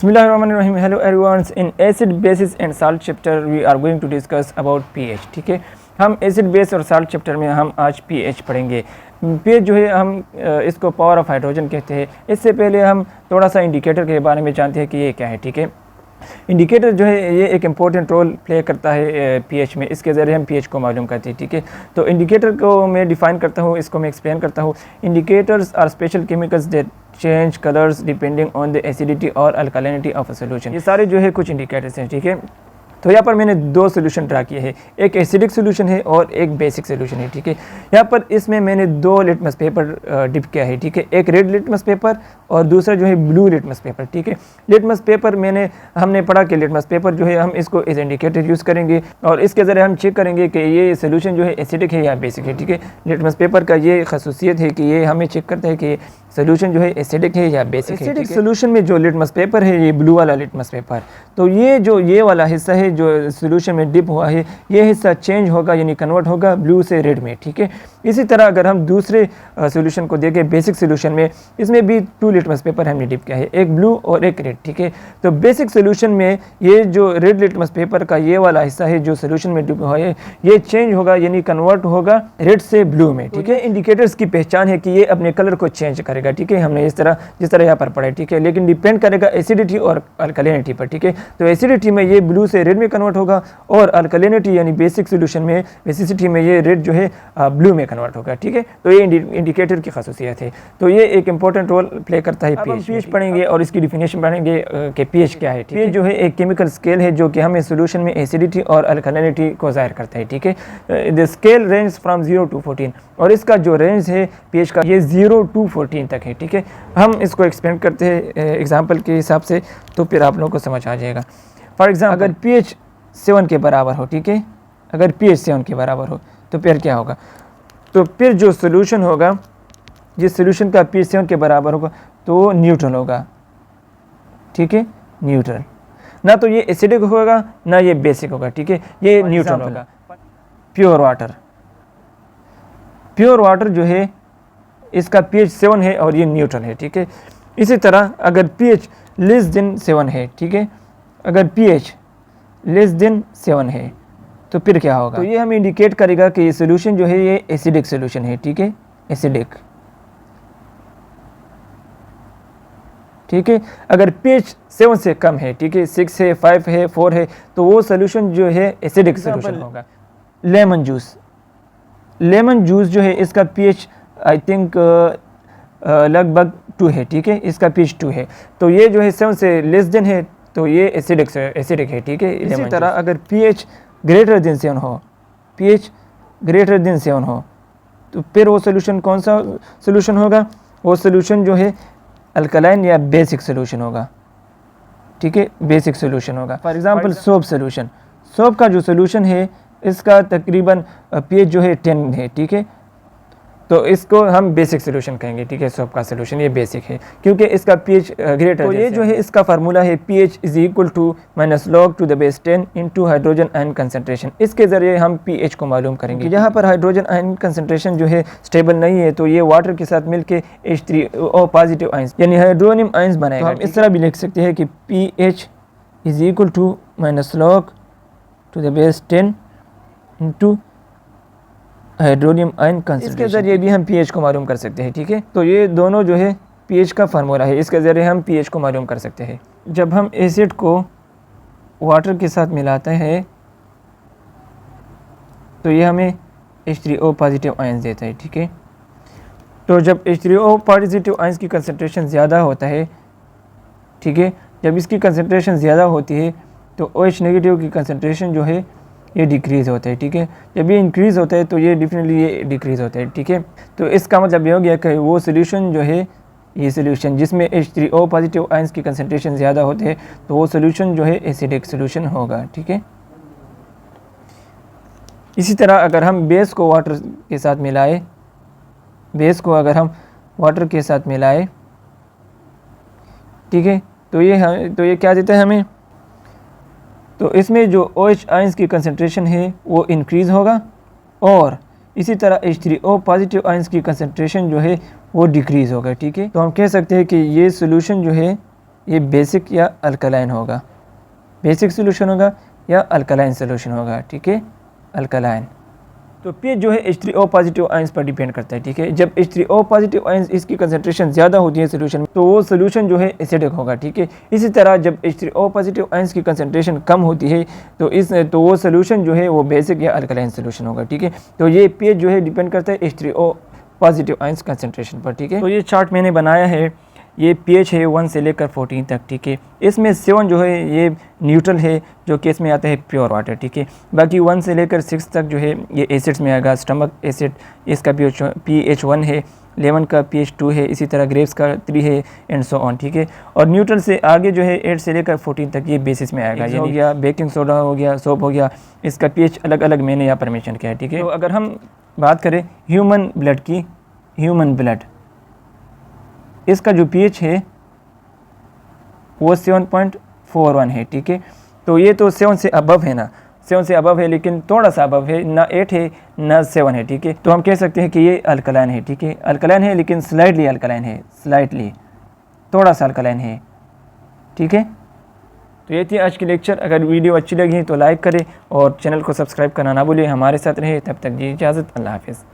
Bismillahirrahmanirrahim. Hello everyone. In acid, bases and salt chapter we are going to discuss about pH. ठीक है, हम acid base और salt chapter में हम आज pH पढ़ेंगे। pH जो है हम इसको पावर ऑफ हाइड्रोजन कहते हैं। इससे पहले हम थोड़ा सा इंडिकेटर के बारे में जानते हैं कि ये क्या है। ठीक है, इंडिकेटर जो है ये एक इम्पॉर्टेंट रोल प्ले करता है pH में। इसके ज़रिए हम pH को मालूम करते हैं। ठीक है, तो इंडिकेटर को मैं डिफ़ाइन करता हूँ, इसको मैं एक्सप्लेन करता हूँ। Indicators are special chemicals that change colours depending on the acidity और अल्कलिनिटी ऑफ अ सोल्यूशन। ये सारे जो है कुछ इंडिकेटर्स हैं। ठीक है, तो यहाँ पर मैंने दो सोल्यूशन ड्रा किए हैं, एक एसिडिक सोल्यूशन है और एक बेसिक सोल्यूशन है। ठीक है, यहाँ पर इसमें मैंने दो लिटमस पेपर डिप किया है। ठीक है, एक रेड लिटमस पेपर और दूसरा जो है ब्लू लिटमस पेपर। ठीक है, लिटमस पेपर हमने पढ़ा कि लिटमस पेपर जो है हम इसको एज इंडिकेटर यूज़ करेंगे और इसके ज़रिए हम चेक करेंगे कि ये सोल्यूशन जो है एसिडिक है या बेसिक है। ठीक है, लिटमस पेपर का ये खसूसियत है कि ये हमें चेक करता है कि सोल्यूशन जो है एसिडिक है या बेसिक है। एसिडिक सोल्यूशन में जो लिटमस पेपर है ये ब्लू वाला लिटमस पेपर, तो ये वाला हिस्सा है जो सोल्यूशन में डिप हुआ है, ये हिस्सा चेंज होगा यानी कन्वर्ट होगा ब्लू से रेड में। ठीक है, इसी तरह अगर हम दूसरे सोल्यूशन को देखें बेसिक सोल्यूशन में, इसमें भी टू लिटमस पेपर हमने डिप किया है, एक ब्लू और एक रेड। ठीक है, तो बेसिक सोल्यूशन में ये जो रेड लिटमस पेपर का ये वाला हिस्सा है जो सोल्यूशन में डिप हुआ है, ये चेंज होगा यानी कन्वर्ट होगा रेड से ब्लू में। ठीक है, इंडिकेटर्स की पहचान है कि ये अपने कलर को चेंज करेगा। ठीक है, हमने जिस तरह यहाँ पर पढ़ा है। ठीक है, लेकिन डिपेंड करेगा एसिडिटी और अल्कलिनिटी पर। ठीक है, तो एसिडिटी में ये ब्लू से रेड में कन्वर्ट होगा और अल्कलिनिटी यानी बेसिक सोल्यूशन में बेसिसिटी में ये रेड जो है ब्लू में कन्वर्ट होगा। ठीक है, तो ये इंडिकेटर की खासियत है। तो ये एक इंपॉर्टेंट रोल प्ले करता है। पीएच पढ़ेंगे और इसकी डिफिनेशन पढ़ेंगे कि पीएच क्या है। पीएच जो है एक केमिकल स्केल है जो कि हमें सोल्यूशन में एसिडिटी और अल्कलिनिटी को जाहिर करता है। ठीक है, the scale range from 0 to 14 और इसका जो रेंज है पीएच का ये 0 to 14 तक है। ठीक है, हम इसको एक्सप्लेन करते हैं एग्जाम्पल के हिसाब से, तो फिर आप लोगों को समझ आ जाएगा। फॉर एग्जाम्पल अगर पीएच 7 के बराबर हो, ठीक है, अगर पीएच 7 के बराबर हो तो फिर क्या होगा, तो फिर जो सोल्यूशन होगा जिस सोल्यूशन का पीएच 7 के बराबर होगा तो वो न्यूट्रल होगा। ठीक है, न्यूट्रल, ना तो ये एसिडिक होगा ना ये बेसिक होगा। ठीक है, ये न्यूट्रल होगा। प्योर वाटर जो है इसका पीएच 7 है और ये न्यूट्रल है। ठीक है, इसी तरह अगर पीएच लेस देन 7 है, ठीक है, अगर पीएच लेस देन 7 है तो फिर क्या होगा, तो ये हमें इंडिकेट करेगा कि ये सोल्यूशन जो है ये एसिडिक सोल्यूशन है। ठीक है, एसिडिक। ठीक है, अगर पीएच 7 से कम है, ठीक है, 6 है, 5 है, 4 है, तो वो सोल्यूशन जो है एसिडिक सोल्यूशन होगा। लेमन जूस जो है इसका पीएच आई थिंक लगभग 2 है। ठीक है, इसका पीएच 2 है, तो ये जो है 7 से लेस देन है तो ये एसिडिक है। ठीक है, इसी तरह अगर pH ग्रेटर देन 7 हो, pH ग्रेटर देन 7 हो तो फिर वो सोल्यूशन कौन सा सोल्यूशन होगा, वो सोल्यूशन जो है अल्कलाइन या बेसिक सोल्यूशन होगा। ठीक है, बेसिक सोल्यूशन होगा। For example soap solution, soap का जो सोल्यूशन है इसका तकरीबन pH जो है 10 है। ठीक है, तो इसको हम बेसिक सोल्यूशन कहेंगे। ठीक है, सोप का सोल्यूशन ये बेसिक है क्योंकि इसका pH ग्रेटर। तो ये जो है इसका फार्मूला है pH = log to the base 10 into hydrogen ion concentration. इसके ज़रिए हम pH को मालूम करेंगे। जहाँ पर हाइड्रोजन आयन कंसंट्रेशन जो है स्टेबल नहीं है तो ये वाटर के साथ मिलके H3O पॉजिटिव आयंस यानी हाइड्रोनियम आयंस बनाएगा। तो हम इस तरह भी लिख सकते हैं कि pH = log to the base 10 into hydronium ion concentration. इसके ज़रिए भी हम pH को मालूम कर सकते हैं। ठीक है, तो ये दोनों जो है pH का फार्मूला है, इसके ज़रिए हम pH को मालूम कर सकते हैं। जब हम एसिड को वाटर के साथ मिलाते हैं तो ये हमें H3O पॉजिटिव आयंस देता है। ठीक है, तो जब H3O पॉजिटिव आयंस की कंसंट्रेशन ज़्यादा होता है, ठीक है, जब इसकी कंसंट्रेशन ज़्यादा होती है तो OH नेगेटिव की कंसंट्रेशन जो है ये डिक्रीज़ होता है। ठीक है, जब ये इंक्रीज़ होता है तो ये डेफिनेटली ये डिक्रीज़ होता है। ठीक है, तो इसका मतलब ये हो गया कि वो सोल्यूशन जो है ये सोल्यूशन जिसमें H3O पॉजिटिव आयंस की कंसंट्रेशन ज़्यादा होते हैं तो वो सोल्यूशन जो है एसिडिक सोल्यूशन होगा। ठीक है, इसी तरह अगर हम बेस को वाटर के साथ मिलाए, ठीक है, तो ये क्या देता है हमें, तो इसमें जो OH आयंस की कंसंट्रेशन है वो इंक्रीज़ होगा और इसी तरह H3O पॉजिटिव आयंस की कंसंट्रेशन जो है वो डिक्रीज़ होगा। ठीक है, तो हम कह सकते हैं कि ये सोल्यूशन जो है ये बेसिक या अल्कलाइन होगा, बेसिक सोल्यूशन होगा या अल्कलाइन सोल्यूशन होगा, ठीक है, अल्कलाइन। तो पीएच जो है H3O पॉजिटिव आयंस पर डिपेंड करता है, ठीक है। जब H3O पॉजिटिव आयंस इसकी कंसंट्रेशन ज़्यादा होती है सोल्यूशन में, तो वो सोल्यूशन जो है एसिडिक होगा, ठीक है। इसी तरह जब H3O पॉजिटिव आयंस की कंसंट्रेशन कम होती है तो वो सोल्यूशन जो है वो बेसिक या अल्कलाइन सोल्यूशन होगा, ठीक है। तो ये पीएच जो है डिपेंड करता है H3O पॉजिटिव आयंस कंसंट्रेशन पर, ठीक है। तो ये चार्ट मैंने बनाया है, ये पीएच है 1 से लेकर 14 तक, ठीक है। इसमें 7 जो है ये न्यूट्रल है, जो कि इसमें आता है प्योर वाटर, ठीक है। बाकी 1 से लेकर 6 तक जो है ये एसिड्स में आएगा। स्टमक एसिड, इसका pH 1 है, लेमन का pH 2 है, इसी तरह ग्रेप्स का 3 है एंड सो ऑन, ठीक है। और न्यूट्रल से आगे जो है 8 से लेकर 14 तक ये बेसिस में आएगा। ये हो गया बेकिंग सोडा, हो गया सोप, हो गया, इसका pH अलग अलग मैंने यहाँ पर मेंशन किया है, ठीक है। तो अगर हम बात करें ह्यूमन ब्लड की, ह्यूमन ब्लड, इसका जो pH है वो 7.41 है, ठीक है। तो ये तो 7 से अबव है ना, 7 से अबव है, लेकिन थोड़ा सा अबव है, ना 8 है ना 7 है, ठीक है। तो हम कह सकते हैं कि ये अल्कलाइन है, ठीक है। अल्कलाइन है लेकिन स्लाइटली अल्कलाइन है, स्लाइटली, थोड़ा सा अल्कलाइन है, ठीक है। तो ये थी आज की लेक्चर। अगर वीडियो अच्छी लगी तो लाइक करें और चैनल को सब्सक्राइब करना ना भूलिए। हमारे साथ रहे, तब तक जी इजाज़त, अल्लाह हाफिज़।